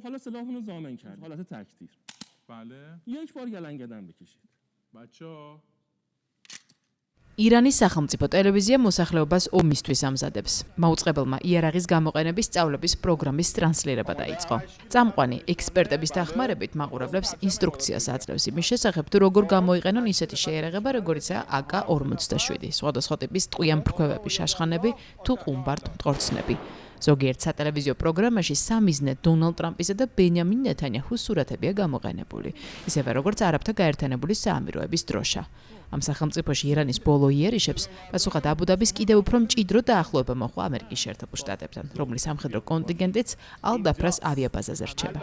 حالا سلاحمون رو ضامن کرد حالت تکتیر بله یک بار گلنگدن بکشید بچه‌ها ირანის სახელმწიფო ტელევიზია მოსახლეობას ომისთვის ამზადებს. მაუწყებელმა იარაღის გამოყენების სწავლების პროგრამის ტრანსლირება დაიწყო. წამყვანი ექსპერტების დახმარებით მაყურებლებს ინსტრუქციას აძლევს იმის შესახებ, თუ როგორ გამოიყენონ ისეთი შეიარაღება, როგორიცაა AK-47, სხვადასხვა ტიპის ტყვიან-ფრქვევები, შაშხანები თუ ყუმბარდ-მტკორცნები. ზოგიერთ სატელევიზიო პროგრამაში სამიზნე დონალდ ტრამპისა და ბენიამინ ნეთანიაჰუს სურათებია გამოყენებული, ისევე როგორც არაბთა გაერთიანებული საამიროების დროშა. ამ სახელმწიფოში ირანის ბოლო იერიშებს პასუხად აბუ-დაბის კიდევ უფრო მჭიდრო დაახლოება მოჰყვა ამერიკის შეერთებულ შტატებთან, რომლის სამხედრო კონტინგენტიც ალ-დაფრას ავიაბაზაზე რჩება.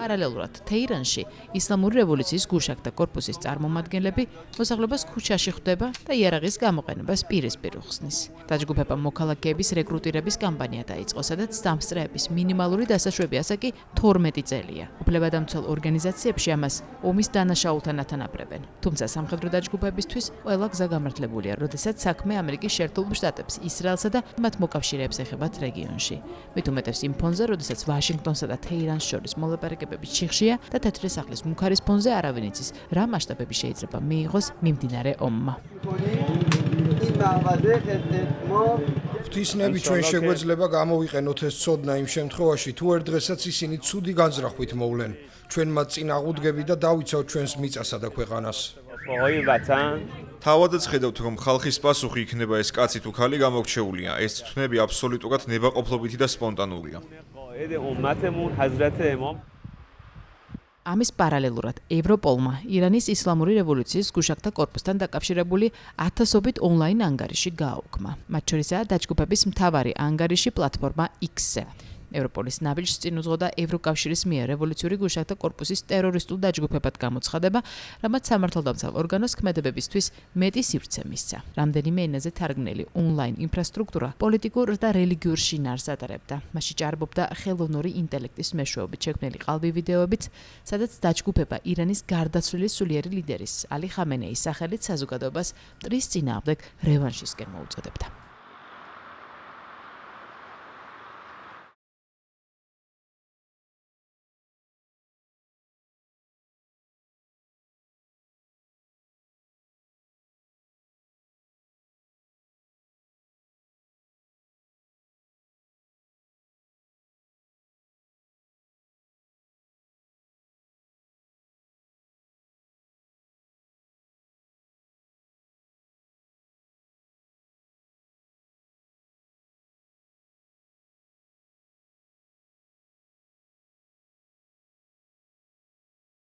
პარალელურად თეირანში ისლამური რევოლუციის გუშაგთა კორპუსის წარმომადგენლები მოსახლეობას ქუჩაში ხვდება და იარაღის გამოყენებას პირისპირ უხსნის. დაჯგუფება მოქალაქეების რეკრუტირების კამპანია დაიწყო, სადაც დამსწრეების მინიმალური დასაშვები ასაკი 12 წელია. უფლებადამცველ ორგანიზაციებში ამას ომის დანაშაულთან ათანაბრებენ. თუმცა სამხედრო დაჯგუფებისთვის ყველა გზა გამართლებულია, როდესაც საქმე ამერიკის შეერთებულ შტატებს, ისრაელსა და მათ მოკავშირეებს ეხებათ რეგიონში. მით უმეტეს იმ ფონზე, როდესაც ვაშინგტონსა და თეირანს შორის მოლაპარაკებები ჩიხშია და თეთრი სახლის მუქარის ფონზე არავინ იცის, რა მასშტაბები შეიძლება მიიღოს მიმდინარე ომმა. ღვთისნები ჩვენ შეგვეძლება გამოვიყენოთ ეს ცოდნა იმ შემთხვევაში, თუ ერთ დღესაც ისინი ცუდი განზრახვით მოვლენ. ჩვენ მათ წინ აღუდგები და დავიცავთ ჩვენს მიწასა და ქვეყანას. თავადაც ხედავთ, რომ ხალხის პასუხი იქნება ეს კაცი თუ ქალი გამორჩეულია. ეს თქმები აბსოლუტურად ნებაყოფლობითი და სპონტანურია. ამის პარალელურად ევროპოლმა ირანის ისლამური რევოლუციის გუშაგთა კორპუსთან დაკავშირებული ათასობით ონლაინ ანგარიში გააუქმა. მათ შორისაა დაჯგუფების მთავარი ანგარიში პლატფორმა X-ზე. ევროპოლის ნაბიჯს წინ უძღოდა ევროკავშირის მიერ რევოლუციური გუშაგთა კორპუსის ტერორისტულ დაჯგუფებად გამოცხადება, რამაც სამართალდამცავ ორგანოს ქმედებებისთვის მეტი სივრცე მისცა. რამდენიმე ენაზე თარგმნილი ონლაინ ინფრასტრუქტურა პოლიტიკურ და რელიგიურ შინაარსს ატარებდა. მასში ჭარბობდა ხელოვნური ინტელექტის მეშვეობით შექმნილი ყალბი ვიდეოებიც, სადაც დაჯგუფება ირანის გარდაცვლილი სულიერი ლიდერის ალი ხამენეის სახელით საზოგადოებას მტრის წინააღმდეგ რევანშისკენ მოუწოდებდა.